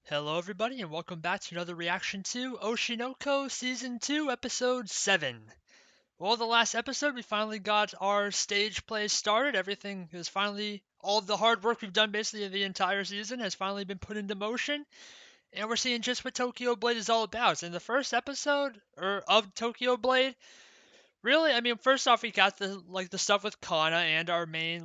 Hello, everybody, and welcome back to another reaction to Oshi No Ko Season 2, Episode 7. Well, the last episode, we finally got our stage play started. Everything is finally, all the hard work we've done basically the entire season has finally been put into motion, and we're seeing just what Tokyo Blade is all about. In the first episode, of Tokyo Blade, really, I mean, first off, we got the stuff with Kana and our main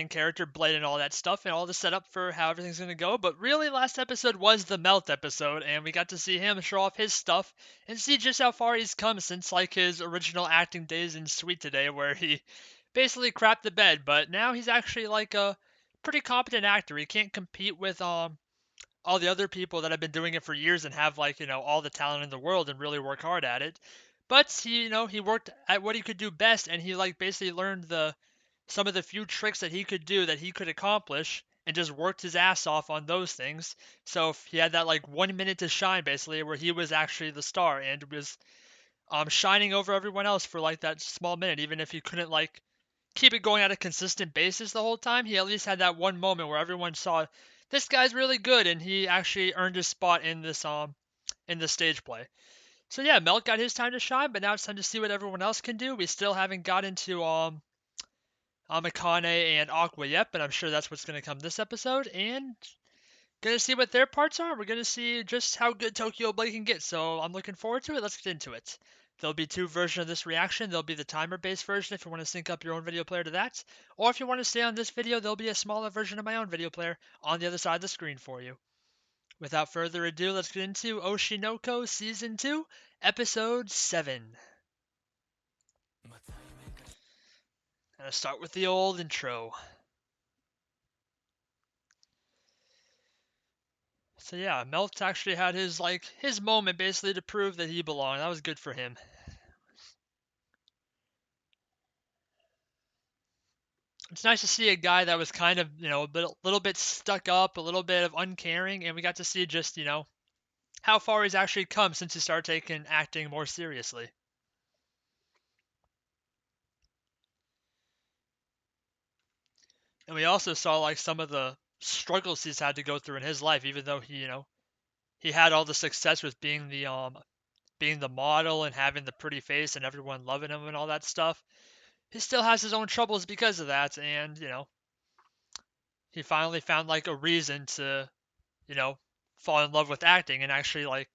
character Blade and all that stuff, and all the setup for how everything's gonna go. But really, last episode was the Melt episode, and we got to see him show off his stuff and see just how far he's come since like his original acting days in Sweet Today, where he basically crapped the bed. But now he's actually like a pretty competent actor. He can't compete with all the other people that have been doing it for years and have all the talent in the world and really work hard at it. But he worked at what he could do best, and he like basically learned the some of the few tricks that he could do that he could accomplish and just worked his ass off on those things. So if he had that like 1 minute to shine basically where he was actually the star and was shining over everyone else for like that small minute, even if he couldn't like keep it going at a consistent basis the whole time, he at least had that one moment where everyone saw this guy's really good and he actually earned his spot in the stage play. So yeah, Melt got his time to shine, but now it's time to see what everyone else can do. We still haven't gotten to Akane and Aqua yet, but I'm sure that's what's going to come this episode, and gonna see what their parts are. We're gonna see just how good Tokyo Blade can get, so I'm looking forward to it. Let's get into it. There'll be two versions of this reaction. There'll be the timer-based version if you want to sync up your own video player to that, or if you want to stay on this video, there'll be a smaller version of my own video player on the other side of the screen for you. Without further ado, let's get into Oshi No Ko Season 2, Episode 7. Gonna start with the old intro. So yeah, Melt actually had his moment basically to prove that he belonged. That was good for him. It's nice to see a guy that was kind of, little bit stuck up, a little bit of uncaring, and we got to see just, how far he's actually come since he started taking acting more seriously. And we also saw like some of the struggles he's had to go through in his life, even though he had all the success with being the model and having the pretty face and everyone loving him and all that stuff. He still has his own troubles because of that, and he finally found like a reason to, you know, fall in love with acting and actually like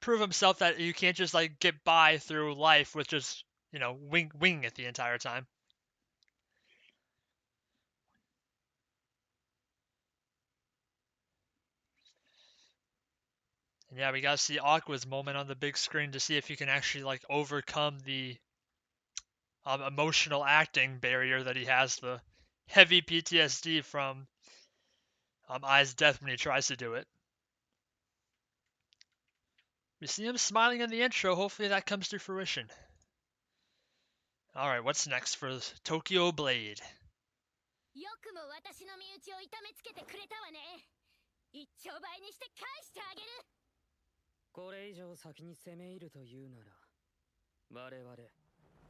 prove himself that you can't just like get by through life with just, wing it the entire time. And yeah, we gotta see Aqua's moment on the big screen to see if he can actually like overcome the emotional acting barrier that he has, the heavy PTSD from Ai's death when he tries to do it. We see him smiling in the intro. Hopefully that comes to fruition. All right, what's next for Tokyo Blade? よくも私の身内を痛めつけてくれたわね。一丁倍にして返してあげる。これ以上先に攻め入るというなら、我々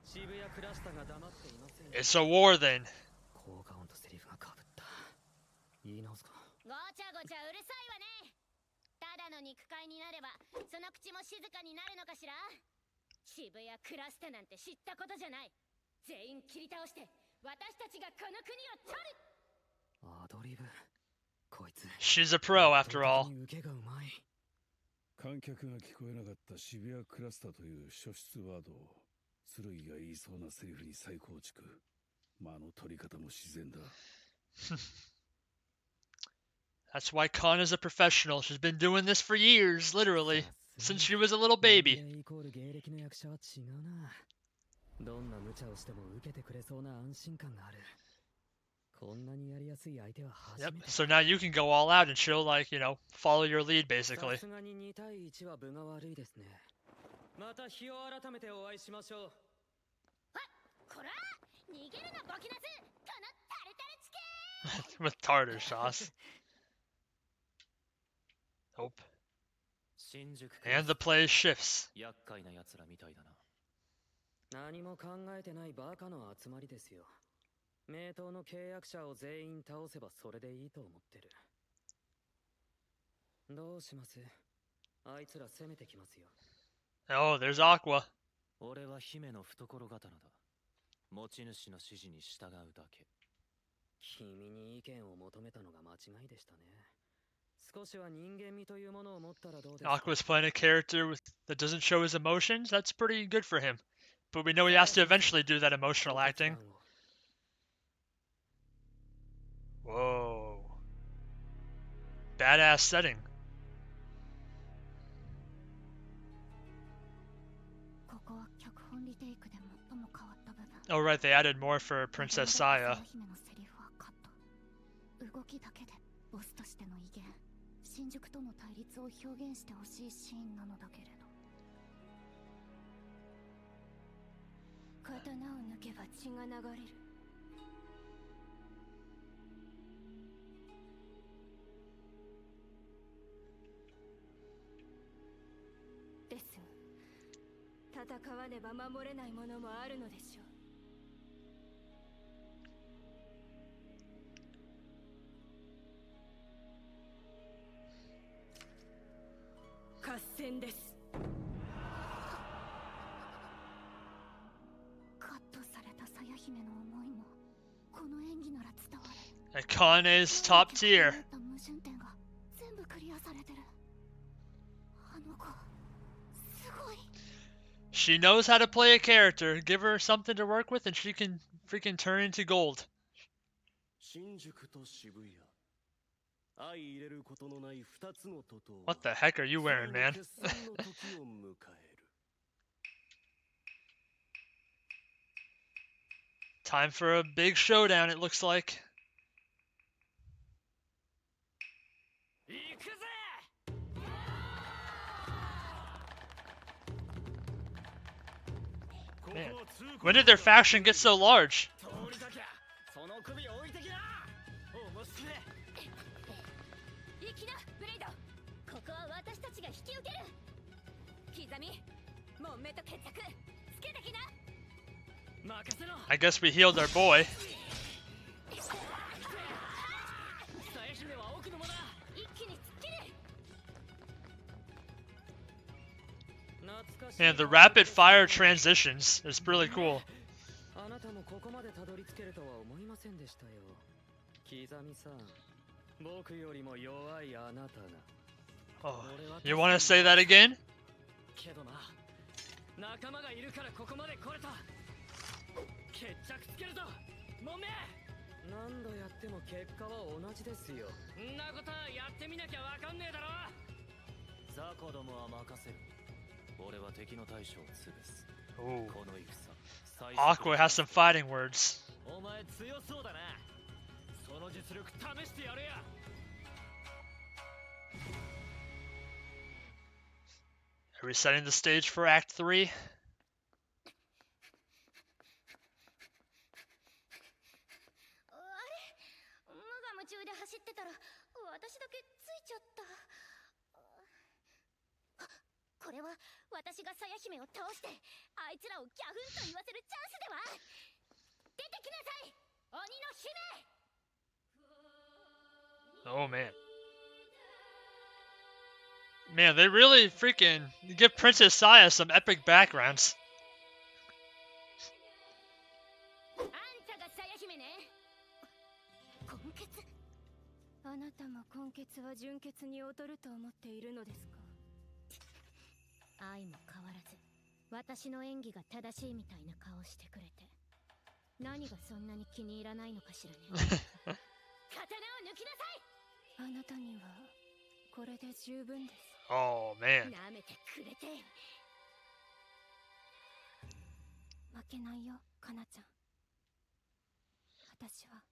渋谷クラスターが黙っていません。It's a war then. 効果音とセリフがかぶった。言い直すか。ごちゃごちゃうるさいわね。ただの肉塊になれば、その口も静かになるのかしら。渋谷クラスターなんて知ったことじゃない。全員切り倒して。She's a pro after all. 観客が聞こえなかった渋谷クラスターという初出ワードを剣が言いそうなセリフに再構築。間の取り方も自然だ。That's why Khan is a professional. She's been doing this for years, literally, since she was a little baby. どんな無茶をしても受けてくれそうな安心感がある。こんなにやりやすい相手は初めて。Yep. So now you can go all out and she'll follow your lead basically. さすがに2対1は分が悪いですね。また日を改めてお会いしましょう。あ、こら、逃げるなボキナス。このタルタルチキン。 With tartar sauce. Nope. And the play shifts. 厄介な奴らみたいだな。何も考えてないバカの集まりですよ。名刀の契約者を全員倒せばそれでいいと思ってる。どうします？あいつら攻めてきますよ。 Oh, there's Aqua. 俺は姫の懐刀だ。持ち主の指示に従うだけ。君に意見を求めたのが間違いでしたね。少しは人間味というものを持ったらどうですか？ Aqua's playing a character that doesn't show his emotions. That's pretty good for him. But we know he has to eventually do that emotional acting. Whoa. Badass setting. Oh right, they added more for Princess Saya. 動きだけでボスとしての威厳、新宿との対立を表現してほしいシーンなのだけれど、刀を抜けば血が流れる。ですが、戦わねば守れないものもあるのでしょう。合戦です。カットされた鞘姫の思いもこの演技なら伝わる。Akane's top tier. 矛盾点が全部クリアされてる。あの子すごい。 She knows how to play a character. Give her something to work with and she can freaking turn into gold. 新宿と渋谷。相入れることのない二つの徒党。 What the heck are you wearing, man? Time for a big showdown, it looks like. Man, when did their faction get so large? ここは私たちが引き受ける。刻み、もんめと決着つけてきな。任せろ。 I guess we healed our boy. 鞘姫は奥の間だ。一気に突っ切れ。 Man, the rapid fire transitions is really cool. あなたもここまでたどり着けるとは思いませんでしたよ。刻みさん、僕よりも弱いあなたが。 Oh, you want to say that again? けどな、仲間がいるからここまで来れた。決着つけるぞ、もめ。何度やっても結果は同じですよ。んなことはやってみなきゃわかんねえだろ。雑魚どもは任せる。俺は敵の大将を潰す。 Ooh. この戦、 Aqua has some fighting words. お前強そうだな。その実力試してやれや。 Are we setting the stage for Act 3? 夢中で走ってたら私だけついちゃった。これは私が鞘姫を倒してあいつらをギャフンと言わせるチャンスでは。出てきなさい、鬼の姫。 Oh man. Man, they really freaking give Princess Saya some epic backgrounds. あんたが鞘姫ね。根血。あなたも根血は純血に劣ると思っているのですか。相も変わらず私の演技が正しいみたいな顔してくれて、何がそんなに気に入らないのかしらね。刀を抜きなさい。あなたにはこれで十分です。 Oh man. 舐めてくれて。負けないよ、かなちゃん。私は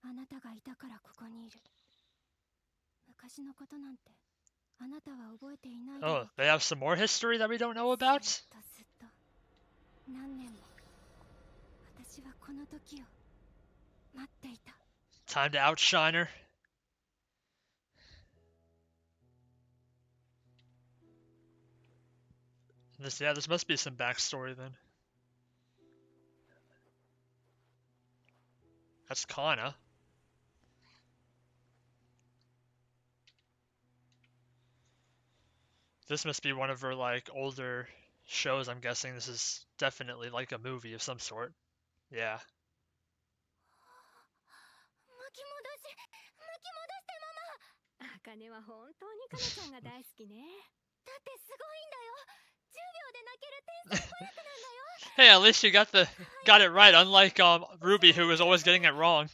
あなたがいたからここにいる。昔のことなんてあなたは覚えていないだろ Oh, う。 they have some more history that we don't know about? ずっと何年も私はこの時を待っていた。 Time to outshine her. This must be some backstory then. That's Kana. This must be one of her like older shows. I'm guessing this is definitely like a movie of some sort. Yeah. 巻き戻してママ。茜は本当にかなちゃんが大好きね。だってすごいんだよ。10秒で泣ける天才子役なんだよ。 Hey, at least you got it right, unlike Ruby, who was always getting it wrong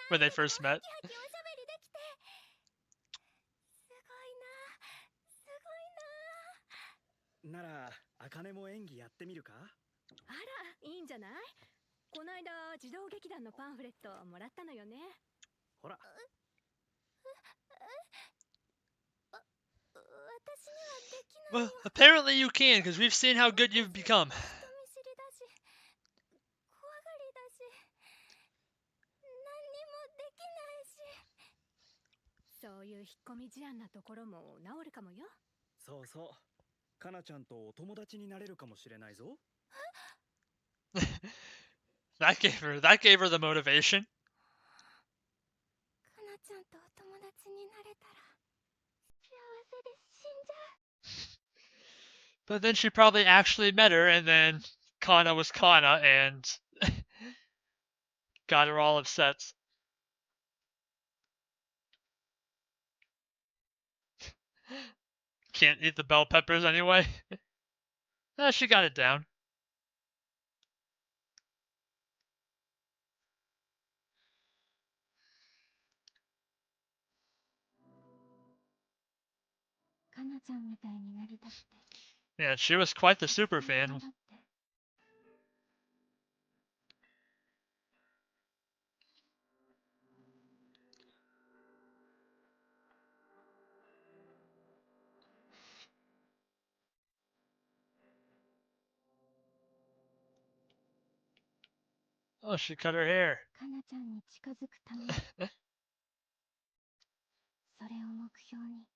when they first met. ハキハキおしゃべりできてすごいな。すごいな。なら茜も演技やってみるか？あら、いいんじゃない？こないだ児童劇団のパンフレットもらったのよね。ほら。私にはできない Well, よ。 apparently you can, because we've seen how good you've become. 人見知りだし、怖がりだし、何にもできないし。そういう引っ込み思案なところも治るかもよ。そうそう。かなちゃんとお友達になれるかもしれないぞ。That gave her the motivation. かなちゃんとお友達になれたら幸せで死んじゃう。 But then she probably actually met her, and then Kana was Kana, and got her all upset. Can't eat the bell peppers anyway. She got it down. かなちゃんみたいになりたくて。 Yeah, she was quite the super fan. Oh, she cut her hair. かなちゃんに近づくためにそれを目標に。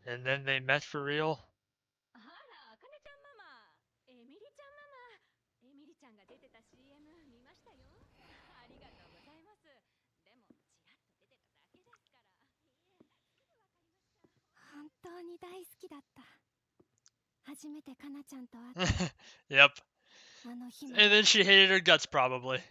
And then they met for real. あら、かなちゃんママ、エミリちゃんママ、エミリちゃんが出てた CM 見ましたよ。ありがとうございます。でもちらっと出てただけですから。いえ、すぐわかりました。本当に大好きだった。初めてかなちゃんと会った Yep. あの日も。 And then she hated her guts, probably.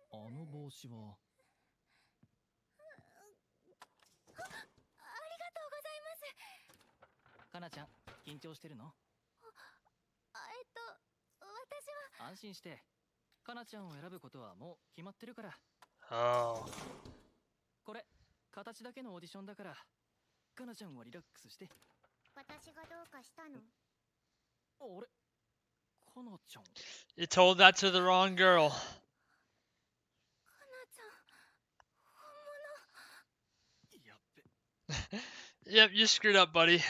あの帽子は。ありがとうございます。かなちゃん、緊張してるの？私は。安心して。かなちゃんを選ぶことはもう決まってるから。 Oh. これ、形だけのオーディションだから。かなちゃんはリラックスして。私がどうかしたの？あれ？かなちゃん。 You told that to the wrong girl. かなちゃん、本物。やっべ。 Yep, you screwed up, buddy. 私、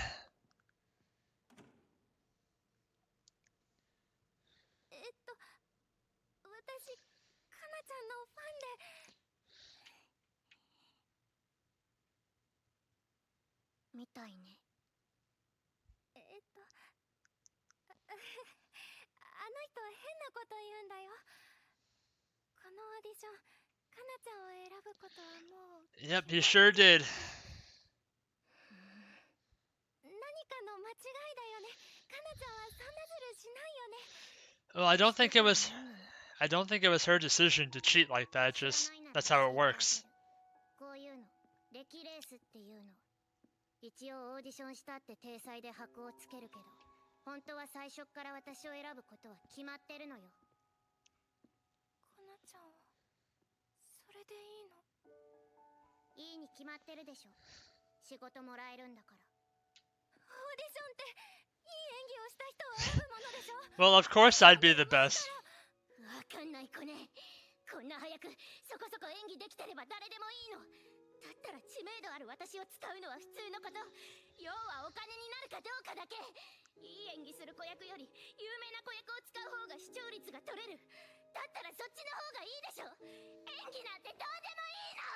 かなちゃんのファンで。みたいね。あの人変なこと言うんだよ。このオーディション、かなちゃんを選ぶことはもう。 Yep, he sure did. 何かの間違いだよね。かなちゃんはそんなズルしないよね。 Well, I don't think it was her decision to cheat like that. Just that's how it works. こういうの歴レースっていうの。一応オーディションしたって体裁で箔をつけるけど、本当は最初から私を選ぶことは決まってるのよ。かなちゃんはそれでいいの？いいに決まってるでしょ。仕事もらえるんだから。オーディションっていい演技をした人を選ぶものでしょ。 Well, of course I'd be the best. わかんない子ね。こんな早くそこそこ演技できてれば誰でもいいの。だったら知名度ある私を使うのは普通のこと。要はお金になるかどうかだけ。いい演技する子役より有名な子役を使う方が視聴率が取れる。だったらそっちの方がいいでしょ。演技なんてどうでもいいの。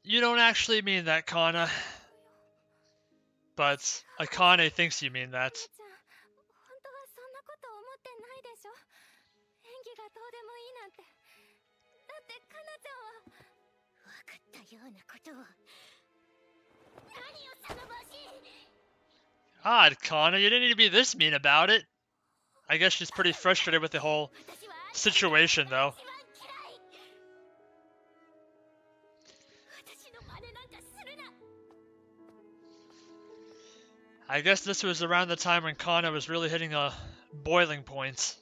You don't actually mean that, Kana. But Akane thinks you mean that. かなちゃん、本当はそんなこと思ってないでしょ。技がどうでもいいなんて。だってかなちゃんは分かったようなことを。何よその帽子。 Odd, Kana, you didn't need to be this mean about it. I guess she's pretty frustrated with the whole situation, though. I guess this was around the time when Kana was really hitting a boiling point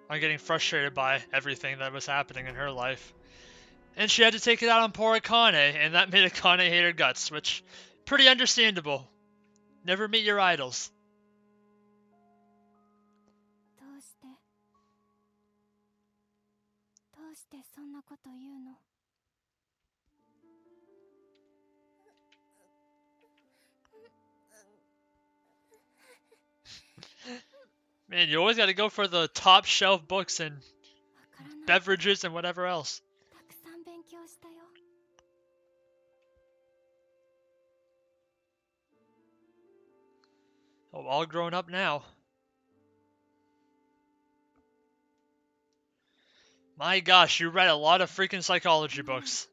on getting frustrated by everything that was happening in her life. And she had to take it out on poor Akane, and that made Akane hate her guts, which, pretty understandable. Never meet your idols. どうしてそんなこと言うの？ Man, you always gotta go for the top shelf books and beverages and whatever else. たくさん勉強したよ。 Oh, all grown up now. My gosh, you read a lot of freaking psychology books.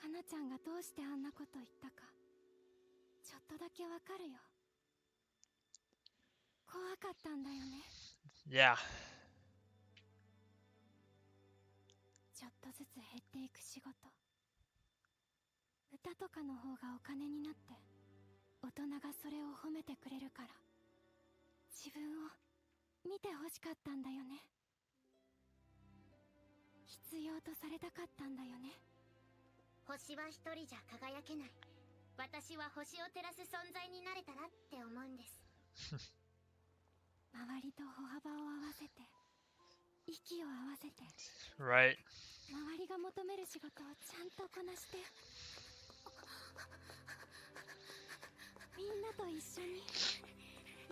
かなちゃんがどうしてあんなこと言ったかちょっとだけわかるよ。怖かったんだよね。 Yeah. ちょっとずつ減っていく仕事。歌とかの方がお金になって大人がそれを褒めてくれるから自分を見てほしかったんだよね。必要とされたかったんだよね。星は一人じゃ輝けない。私は星を照らす存在になれたらって思うんです。周りと歩幅を合わせて息を合わせて Right. 周りが求める仕事をちゃんとこなしてみんなと一緒に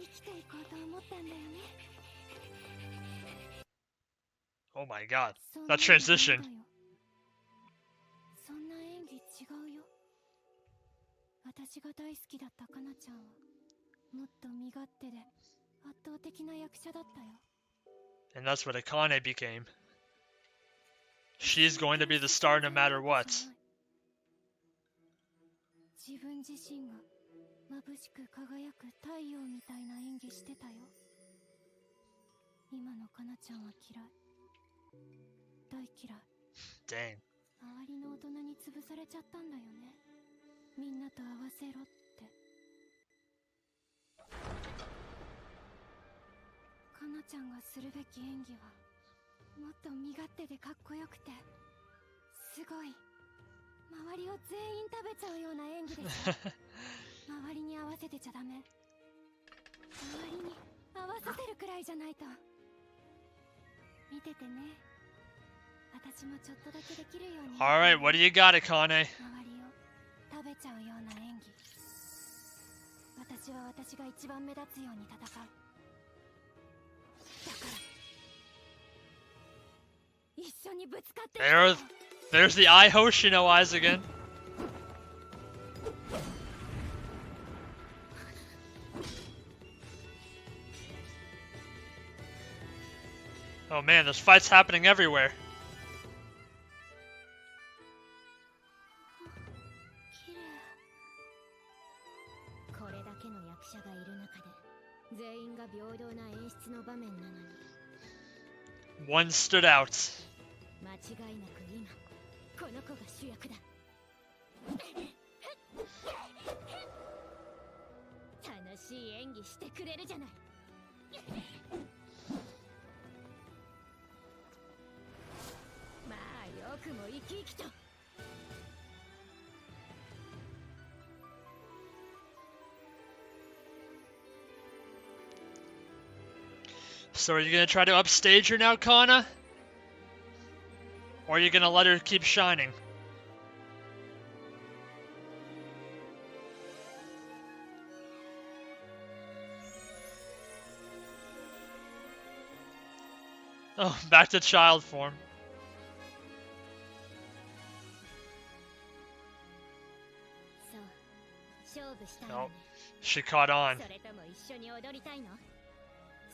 生きていこうと思ったんだよね。 Oh my god. そん That な transition. そんな演技違うよ。私が大好きだったかなちゃんはもっと身勝手で圧倒的な役者だったよ。 And that's what Akane became. She's going to be the star no matter what. 自分自身が眩しく輝く太陽みたいな演技してたよ。今のかなちゃんは嫌い。大嫌い。 Dang. 周りの大人に潰されちゃったんだよね。みんなと合わせろって。かなちゃんがするべき演技はもっと身勝手でかっこよくてすごい周りを全員食べちゃうような演技でしょ。周りに合わせてちゃダメ。周りに合わせてるくらいじゃないと。見ててね。私もちょっとだけできるように。 Alright, what do you got, Akane? 周りを食べちゃうような演技。私は私が一番目立つように戦う。だから一緒にぶつかって。 There's the I Hoshi no eyes again. Oh man, there's fights happening everywhere. 綺麗。これだけの役者がいる中で全員が平等な演出の場面なのに One stood out. 間違いなく今この子が主役だ。楽しい演技してくれるじゃない。まあよくも生き生きと。 So are you gonna try to upstage her now, Kana? Or are you gonna let her keep shining? Oh, back to child form. Oh, she caught on. それとも一緒に踊りたいの？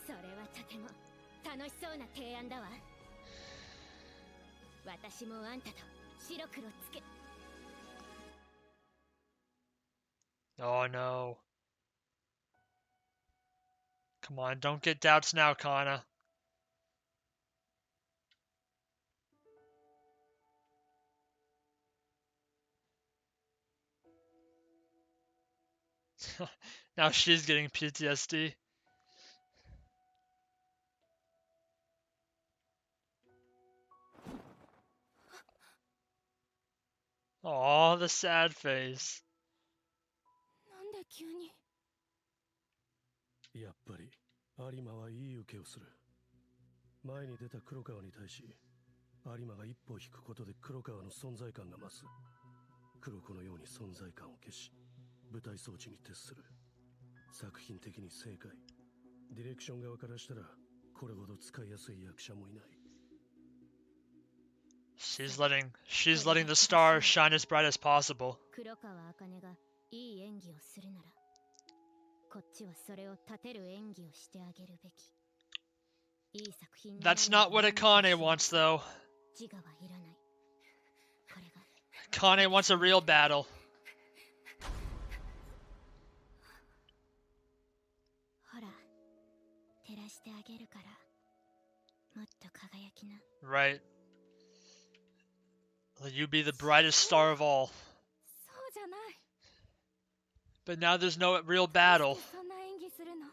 それはとても楽しそうな提案だわ。私もあんたと白黒つけ。 Oh no. Come on, don't get doubts now, Kana. Now she's getting PTSD. Oh, the sad face. なんで急に。やっぱり有馬はいい受けをする。前に出た黒川に対し有馬が一歩引くことで黒川の存在感が増す。黒子のように存在感を消し舞台装置に徹する。作品的に正解。ディレクション側からしたらこれほど使いやすい役者もいない。 She's letting the star shine as bright as possible. 黒川茜がいい演技をするなら、こっちはそれを立てる演技をしてあげるべき。いい作品になる。 That's not what Akane wants, though. 自我はいらない。これが Akane wants a real battle. ほら、照らしてあげるから、もっと輝きな。 Right. Let you be the brightest star of all. そうじゃない。 But now there's no real battle. そんな演技するの。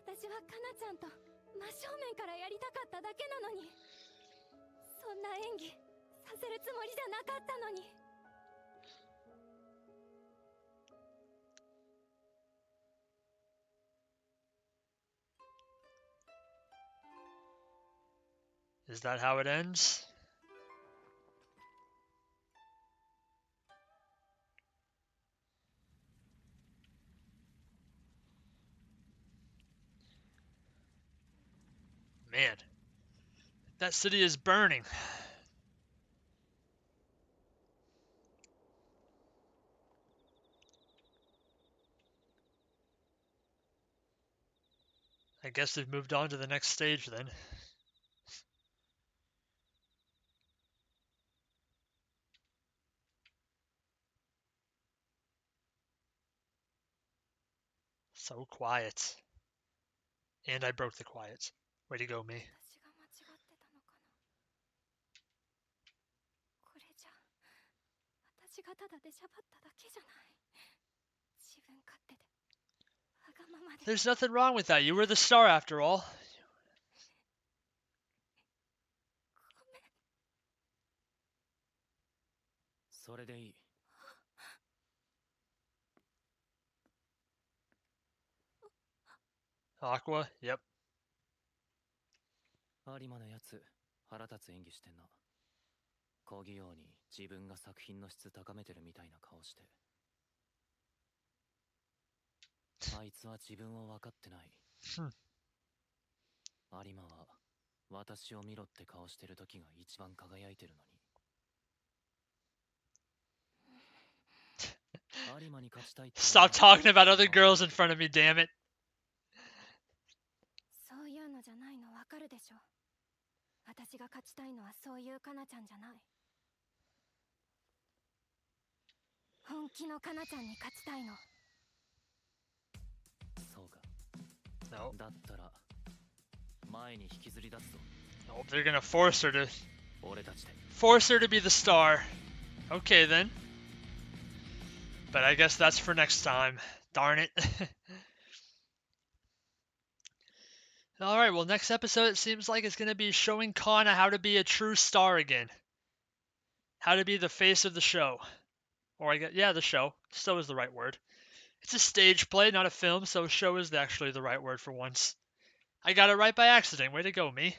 私はかなちゃんと真正面からやりたかっただけなのに。そんな演技させるつもりじゃなかったのに。 Is that how it ends? Man, that city is burning. I guess they've moved on to the next stage then. So quiet. And I broke the quiet. Way to go, me. 私が間違ってたのかな。これじゃ私がただ出しゃばっただけじゃない。自分勝手でわがままで。 There's nothing wrong with that. You were the star after all. ごめん。それでいい。 Aqua? Yep. 有馬のやつ腹立つ演技してんな。講義用に自分が作品の質高めてるみたいな顔して。あいつは自分を分かってない。有馬は私を見ろって顔してる時が一番輝いてるのに。有馬に勝ちたいって。 Stop talking about other girls in front of me, damn it. そういうのじゃないのわかるでしょ。私が勝ちたいのはそういうかなちゃんじゃない。本気のかなちゃんに勝ちたいの。そうか。 No. だったら前に引きずり出すぞ。 Nope, they're gonna force her to 俺たちで。 force her to be the star. Okay then. But I guess that's for next time. Darn it. Alright, well next episode it seems like it's gonna be showing Kana how to be a true star again. How to be the face of the show. Or I guess, yeah, the show. So is the right word. It's a stage play, not a film, so show is actually the right word for once. I got it right by accident. Way to go, me.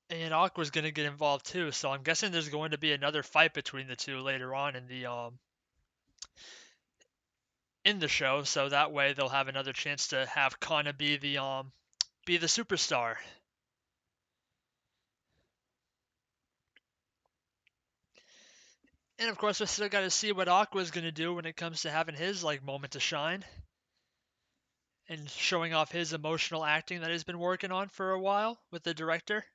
And Aqua's gonna get involved too, so I'm guessing there's going to be another fight between the two later on in the show, so that way they'll have another chance to have Kana be the superstar. And of course, we still got to see what Aqua's gonna do when it comes to having his like moment to shine and showing off his emotional acting that he's been working on for a while with the director.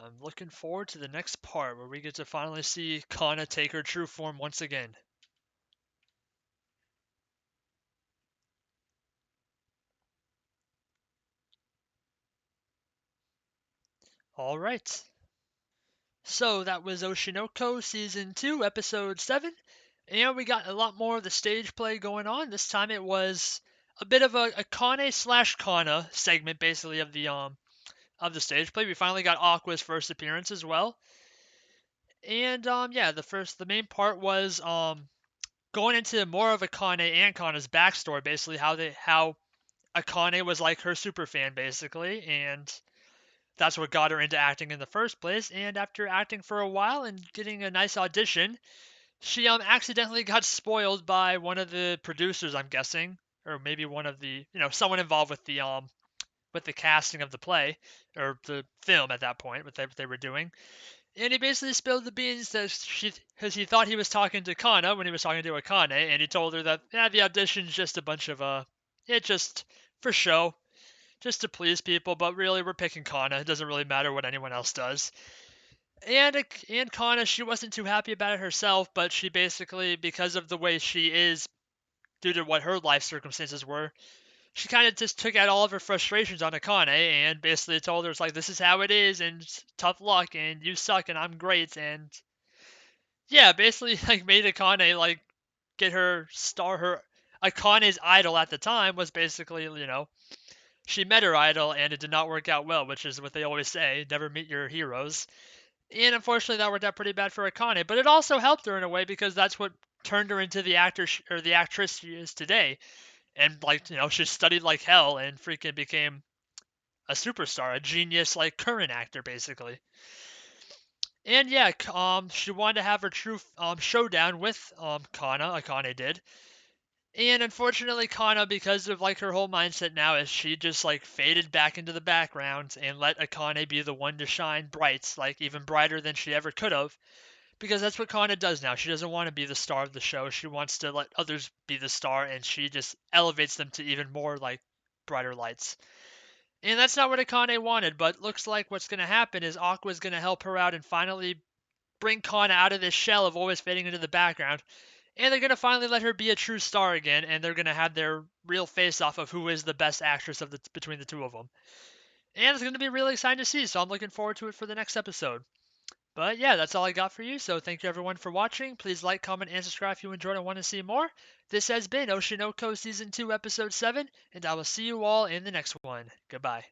I'm looking forward to the next part where we get to finally see Kana take her true form once again. Alright. So that was Oshi No Ko Season 2, Episode 7. And we got a lot more of the stage play going on. This time it was a bit of a Kane slash Kana segment basically of the stage play. We finally got Aqua's first appearance as well. And yeah, the main part was going into more of Akane and Kana's backstory, basically how Akane was like her super fan basically, and that's what got her into acting in the first place. And after acting for a while and getting a nice audition, she accidentally got spoiled by one of the producers, I'm guessing, or maybe one of the someone involved with the casting of the play or the film at that point, what they were doing. And he basically spilled the beans that because he thought he was talking to Kana when he was talking to Akane, and he told her that the audition's just a bunch of it just for show, just to please people, but really we're picking Kana. It doesn't really matter what anyone else does. And Kana, she wasn't too happy about it herself, but she basically, because of the way she is, due to what her life circumstances were, she kind of just took out all of her frustrations on Akane and basically told her, it's like, this is how it is, and tough luck, and you suck, and I'm great, and yeah, basically like made Akane like get her star. Her Akane's idol at the time was basically she met her idol and it did not work out well, which is what they always say: never meet your heroes. And unfortunately, that worked out pretty bad for Akane. But it also helped her in a way because that's what turned her into the actor or the actress she is today. And like she studied like hell and freaking became a superstar, a genius, like current actor basically. And yeah, she wanted to have her true showdown with Kana. Akane did, and unfortunately, Kana, because of like her whole mindset now, is she just like faded back into the background and let Akane be the one to shine bright, like even brighter than she ever could have. Because that's what Kana does now. She doesn't want to be the star of the show. She wants to let others be the star, and she just elevates them to even more like brighter lights. And that's not what Akane wanted, but looks like what's going to happen is Aqua's going to help her out and finally bring Kana out of this shell of always fading into the background. And they're going to finally let her be a true star again, and they're going to have their real face-off of who is the best actress of between the two of them. And it's going to be really exciting to see, so I'm looking forward to it for the next episode. But yeah, that's all I got for you, so thank you everyone for watching. Please like, comment, and subscribe if you enjoyed and want to see more. This has been Oshi No Ko Season 2, Episode 7, and I will see you all in the next one. Goodbye.